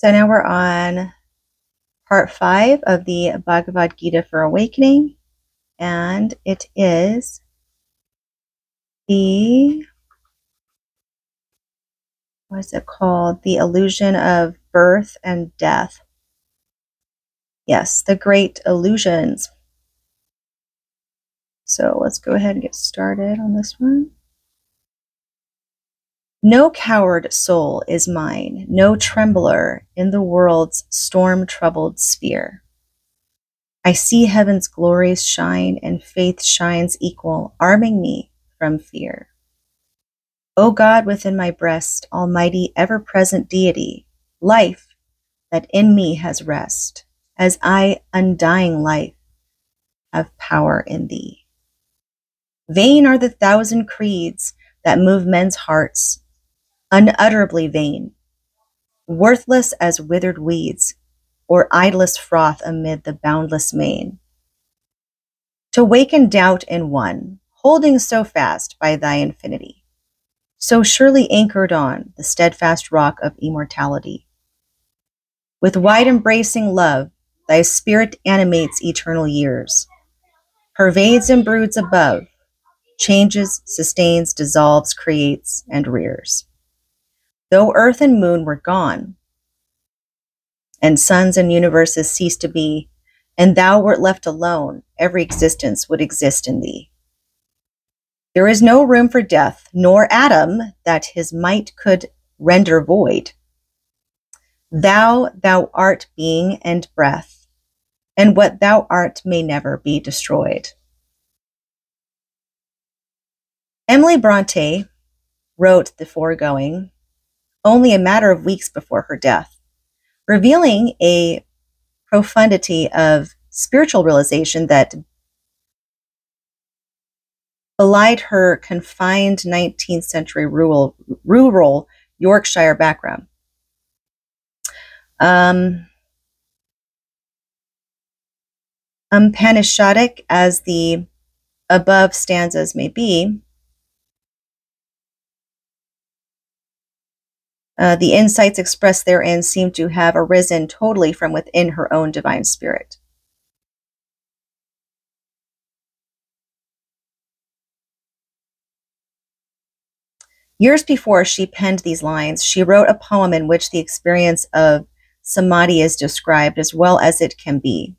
So now we're on part 5 of the Bhagavad Gita for Awakening, and it is the, what is it called? The illusion of birth and death. Yes, the great illusions. So let's go ahead and get started on this one. No coward soul is mine, no trembler in the world's storm-troubled sphere. I see heaven's glories shine, and faith shines equal, arming me from fear. O God within my breast, almighty, ever-present deity, life that in me has rest, as I, undying life, have power in thee. Vain are the thousand creeds that move men's hearts, unutterably vain, worthless as withered weeds, or idlest froth amid the boundless main. To waken doubt in one, holding so fast by thy infinity, so surely anchored on the steadfast rock of immortality. With wide embracing love, thy spirit animates eternal years, pervades and broods above, changes, sustains, dissolves, creates, and rears. Though earth and moon were gone, and suns and universes ceased to be, and thou wert left alone, every existence would exist in thee. There is no room for death, nor atom that his might could render void. Thou art being and breath, and what thou art may never be destroyed. Emily Bronte wrote the foregoing only a matter of weeks before her death, revealing a profundity of spiritual realization that belied her confined 19th century rural Yorkshire background. Upanishadic as the above stanzas may be, the insights expressed therein seem to have arisen totally from within her own divine spirit. Years before she penned these lines, she wrote a poem in which the experience of samadhi is described as well as it can be.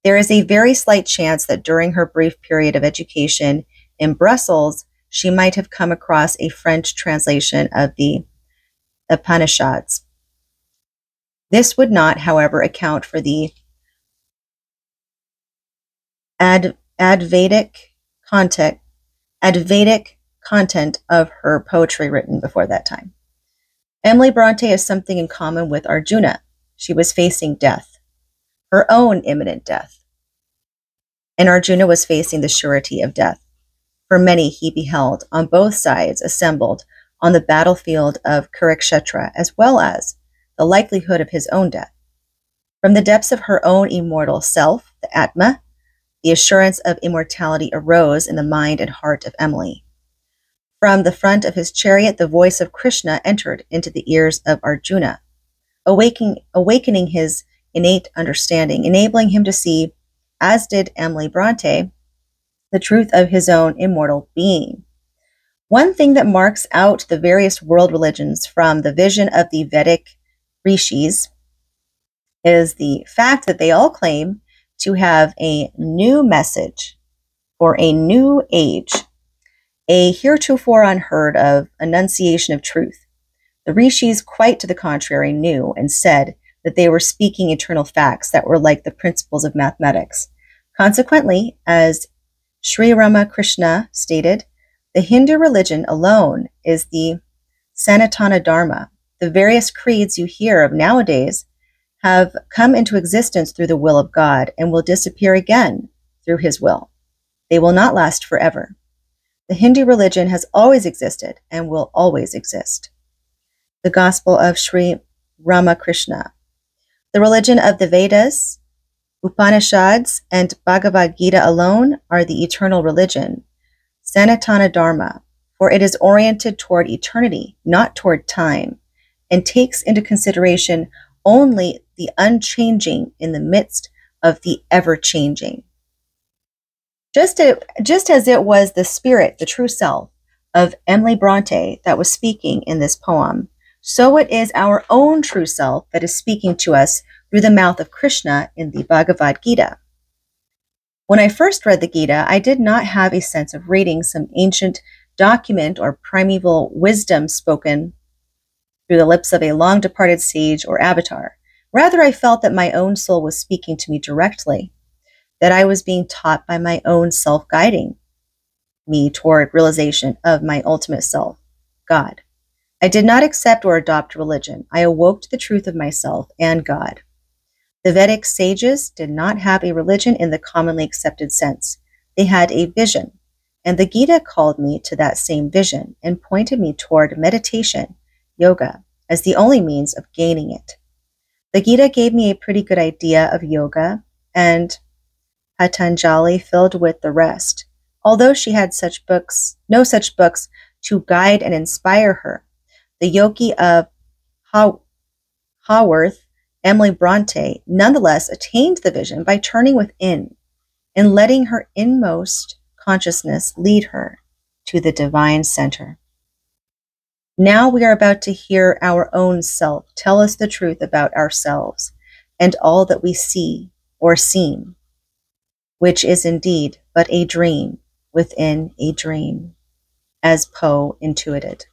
There is a very slight chance that during her brief period of education in Brussels, she might have come across a French translation of the Upanishads. This would not, however, account for the Advaitic content of her poetry written before that time. Emily Bronte has something in common with Arjuna. She was facing death, her own imminent death. And Arjuna was facing the surety of death. For many he beheld on both sides assembled on the battlefield of Kurukshetra, as well as the likelihood of his own death. From the depths of her own immortal self, the Atma, the assurance of immortality arose in the mind and heart of Emily. From the front of his chariot, the voice of Krishna entered into the ears of Arjuna, awakening his innate understanding, enabling him to see, as did Emily Bronte, the truth of his own immortal being. One thing that marks out the various world religions from the vision of the Vedic rishis is the fact that they all claim to have a new message for a new age, a heretofore unheard of enunciation of truth. The rishis, quite to the contrary, knew and said that they were speaking eternal facts that were like the principles of mathematics. Consequently, as Sri Ramakrishna stated, the Hindu religion alone is the Sanatana Dharma. The various creeds you hear of nowadays have come into existence through the will of God and will disappear again through his will. They will not last forever. The Hindu religion has always existed and will always exist. The Gospel of Sri Ramakrishna. The religion of the Vedas, Upanishads, and Bhagavad Gita alone are the eternal religion, Sanatana Dharma, for it is oriented toward eternity, not toward time, and takes into consideration only the unchanging in the midst of the ever-changing. Just as it was the spirit, the true self, of Emily Bronte that was speaking in this poem, so it is our own true self that is speaking to us through the mouth of Krishna in the Bhagavad Gita. When I first read the Gita, I did not have a sense of reading some ancient document or primeval wisdom spoken through the lips of a long-departed sage or avatar. Rather, I felt that my own soul was speaking to me directly, that I was being taught by my own self guiding me toward realization of my ultimate self, God. I did not accept or adopt religion. I awoke to the truth of myself and God. The Vedic sages did not have a religion in the commonly accepted sense. They had a vision, and the Gita called me to that same vision and pointed me toward meditation, yoga, as the only means of gaining it. The Gita gave me a pretty good idea of yoga, and Patanjali filled with the rest, although she had no such books to guide and inspire her. The yogi of Haworth, Emily Bronte, nonetheless attained the vision by turning within and letting her inmost consciousness lead her to the divine center. Now we are about to hear our own self tell us the truth about ourselves and all that we see or seem, which is indeed but a dream within a dream, as Poe intuited.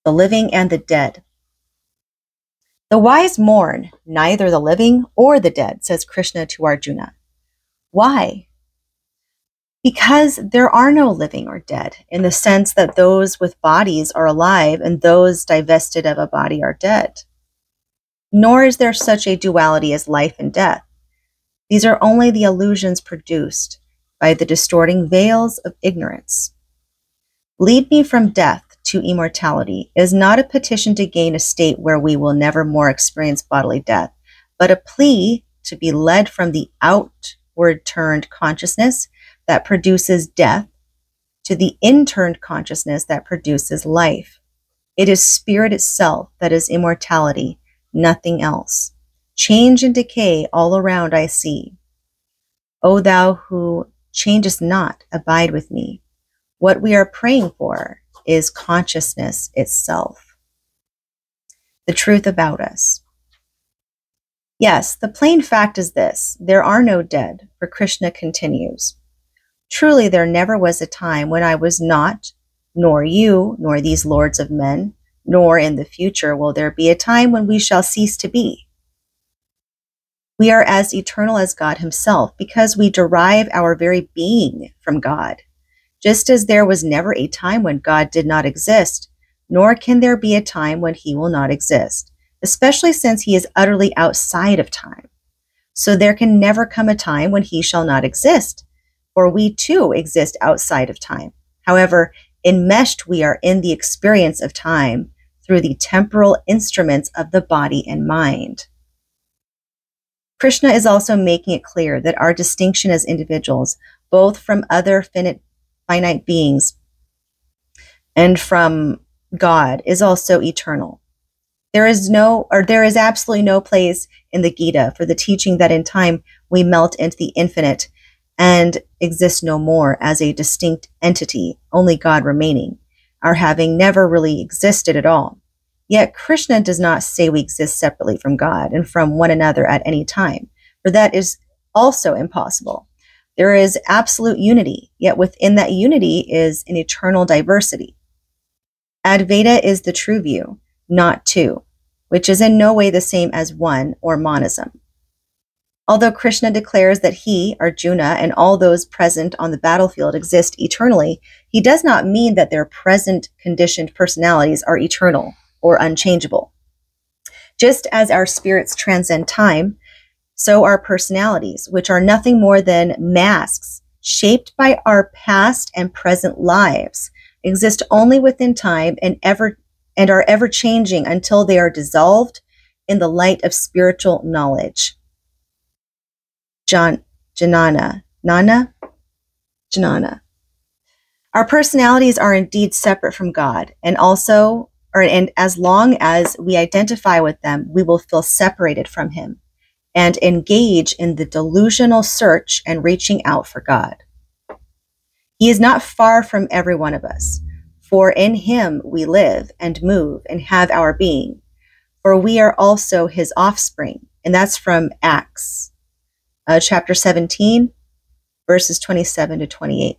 The living and the dead. The wise mourn neither the living or the dead, says Krishna to Arjuna. Why? Because there are no living or dead, in the sense that those with bodies are alive and those divested of a body are dead. Nor is there such a duality as life and death. These are only the illusions produced by the distorting veils of ignorance. Lead me from death to immortality is not a petition to gain a state where we will never more experience bodily death, but a plea to be led from the outward-turned consciousness that produces death to the in-turned consciousness that produces life. It is spirit itself that is immortality, nothing else. Change and decay all around I see. O thou who changest not, abide with me. What we are praying for is consciousness itself. The truth about us. Yes, the plain fact is this: there are no dead, for Krishna continues. Truly there never was a time when I was not, nor you, nor these lords of men, nor in the future will there be a time when we shall cease to be. We are as eternal as God himself because we derive our very being from God. Just as there was never a time when God did not exist, nor can there be a time when he will not exist, especially since he is utterly outside of time. So there can never come a time when he shall not exist, for we too exist outside of time. However, enmeshed we are in the experience of time through the temporal instruments of the body and mind. Krishna is also making it clear that our distinction as individuals, both from other finite beings and from God, is also eternal. There is absolutely no place in the Gita for the teaching that in time we melt into the infinite and exist no more as a distinct entity, only God remaining, our having never really existed at all. Yet Krishna does not say we exist separately from God and from one another at any time, for that is also impossible. There is absolute unity, yet within that unity is an eternal diversity. Advaita is the true view, not two, which is in no way the same as one or monism. Although Krishna declares that he, Arjuna, and all those present on the battlefield exist eternally, he does not mean that their present conditioned personalities are eternal or unchangeable. Just as our spirits transcend time, so our personalities, which are nothing more than masks shaped by our past and present lives, exist only within time and are ever changing until they are dissolved in the light of spiritual knowledge. Janana. Our personalities are indeed separate from God and also and as long as we identify with them, we will feel separated from him and engage in the delusional search and reaching out for God. He is not far from every one of us, for in him we live and move and have our being, for we are also his offspring. And that's from Acts, chapter 17, verses 27 to 28.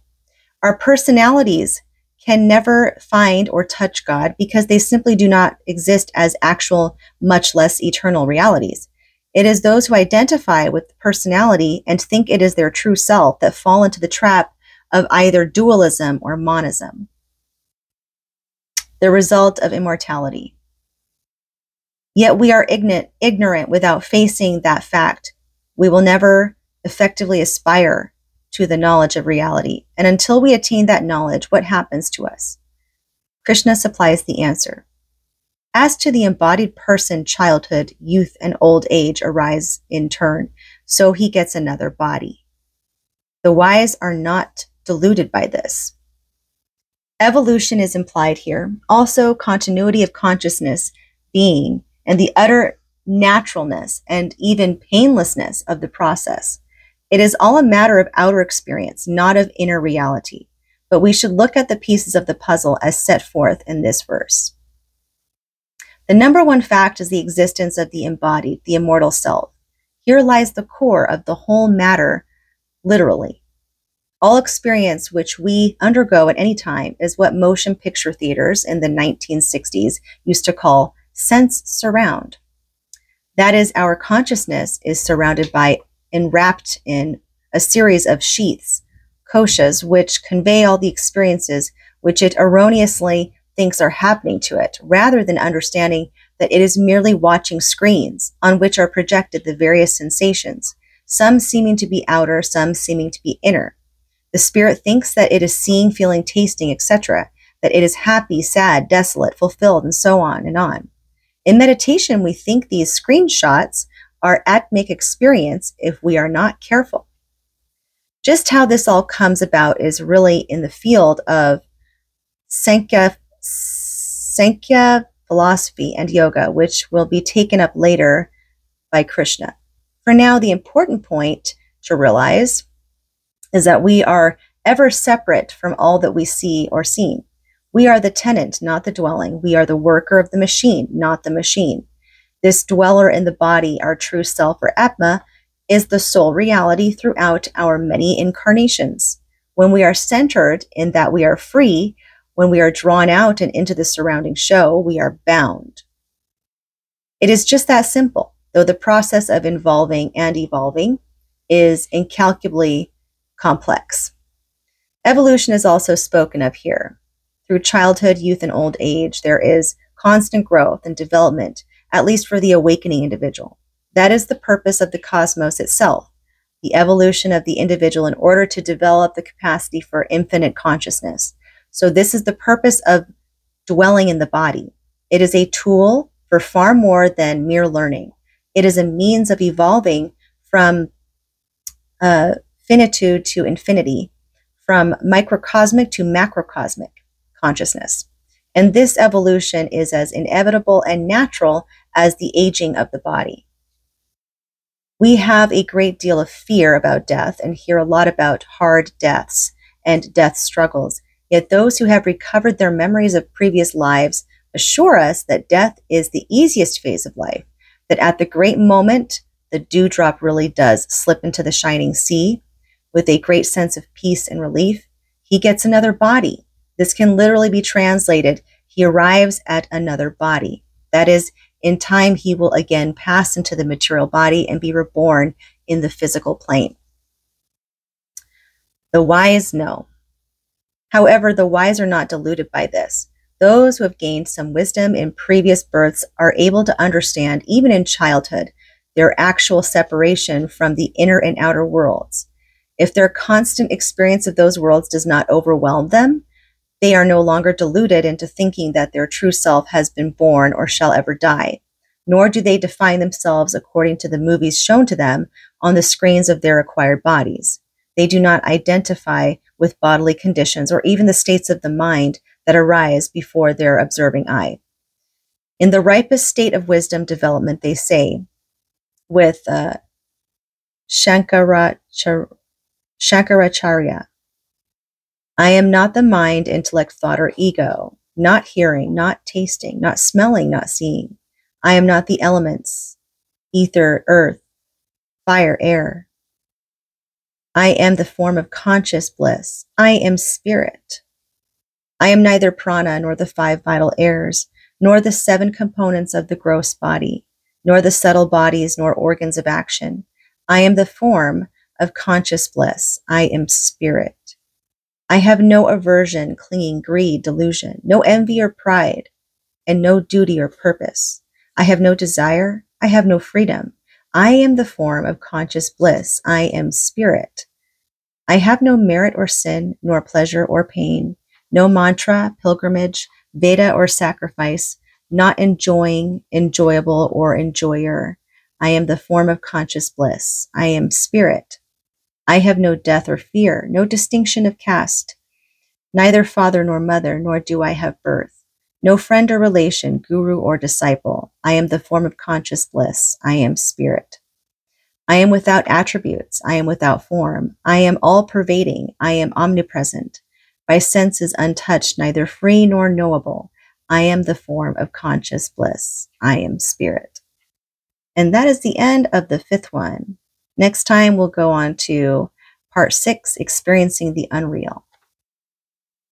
Our personalities can never find or touch God because they simply do not exist as actual, much less eternal realities. It is those who identify with personality and think it is their true self that fall into the trap of either dualism or monism, the result of immortality. Yet we are ignorant without facing that fact. We will never effectively aspire to the knowledge of reality. And until we attain that knowledge, what happens to us? Krishna supplies the answer. As to the embodied person, childhood, youth, and old age arise in turn, so he gets another body. The wise are not deluded by this. Evolution is implied here, also continuity of consciousness, being, and the utter naturalness and even painlessness of the process. It is all a matter of outer experience, not of inner reality. But we should look at the pieces of the puzzle as set forth in this verse. The number one fact is the existence of the embodied, the immortal self. Here lies the core of the whole matter, literally. All experience which we undergo at any time is what motion picture theaters in the 1960s used to call sense surround. That is, our consciousness is surrounded by enwrapped in a series of sheaths, koshas, which convey all the experiences which it erroneously thinks are happening to it, rather than understanding that it is merely watching screens on which are projected the various sensations, some seeming to be outer, some seeming to be inner. The spirit thinks that it is seeing, feeling, tasting, etc., that it is happy, sad, desolate, fulfilled, and so on and on. In meditation, we think these screenshots are atmic experience if we are not careful. Just how this all comes about is really in the field of Sankhya philosophy and yoga, which will be taken up later by Krishna. For now, the important point to realize is that we are ever separate from all that we see or seen. We are the tenant, not the dwelling. We are the worker of the machine, not the machine. This dweller in the body, our true self or Atma, is the sole reality throughout our many incarnations. When we are centered in that we are free, when we are drawn out and into the surrounding show, we are bound. It is just that simple, though the process of involving and evolving is incalculably complex. Evolution is also spoken of here. Through childhood, youth, and old age, there is constant growth and development, at least for the awakening individual. That is the purpose of the cosmos itself, the evolution of the individual in order to develop the capacity for infinite consciousness. So this is the purpose of dwelling in the body. It is a tool for far more than mere learning. It is a means of evolving from finitude to infinity, from microcosmic to macrocosmic consciousness. And this evolution is as inevitable and natural as the aging of the body. We have a great deal of fear about death and hear a lot about hard deaths and death struggles. Yet those who have recovered their memories of previous lives assure us that death is the easiest phase of life, that at the great moment, the dewdrop really does slip into the shining sea with a great sense of peace and relief. He gets another body. This can literally be translated, he arrives at another body. That is, in time, he will again pass into the material body and be reborn in the physical plane. The wise know. However, the wise are not deluded by this. Those who have gained some wisdom in previous births are able to understand, even in childhood, their actual separation from the inner and outer worlds. If their constant experience of those worlds does not overwhelm them, they are no longer deluded into thinking that their true self has been born or shall ever die, nor do they define themselves according to the movies shown to them on the screens of their acquired bodies. They do not identify with bodily conditions or even the states of the mind that arise before their observing eye. In the ripest state of wisdom development, they say, with Shankaracharya, I am not the mind, intellect, thought, or ego, not hearing, not tasting, not smelling, not seeing. I am not the elements, ether, earth, fire, air. I am the form of conscious bliss. I am spirit. I am neither prana, nor the 5 vital airs, nor the 7 components of the gross body, nor the subtle bodies, nor organs of action. I am the form of conscious bliss. I am spirit. I have no aversion, clinging, greed, delusion, no envy or pride, and no duty or purpose. I have no desire. I have no freedom. I am the form of conscious bliss. I am spirit. I have no merit or sin, nor pleasure or pain, no mantra, pilgrimage, Veda or sacrifice, not enjoying, enjoyable, or enjoyer. I am the form of conscious bliss. I am spirit. I have no death or fear, no distinction of caste, neither father nor mother, nor do I have birth. No friend or relation, guru or disciple. I am the form of conscious bliss. I am spirit. I am without attributes. I am without form. I am all-pervading. I am omnipresent. By senses untouched, neither free nor knowable. I am the form of conscious bliss. I am spirit. And that is the end of the 5th one. Next time, we'll go on to part 6, experiencing the unreal.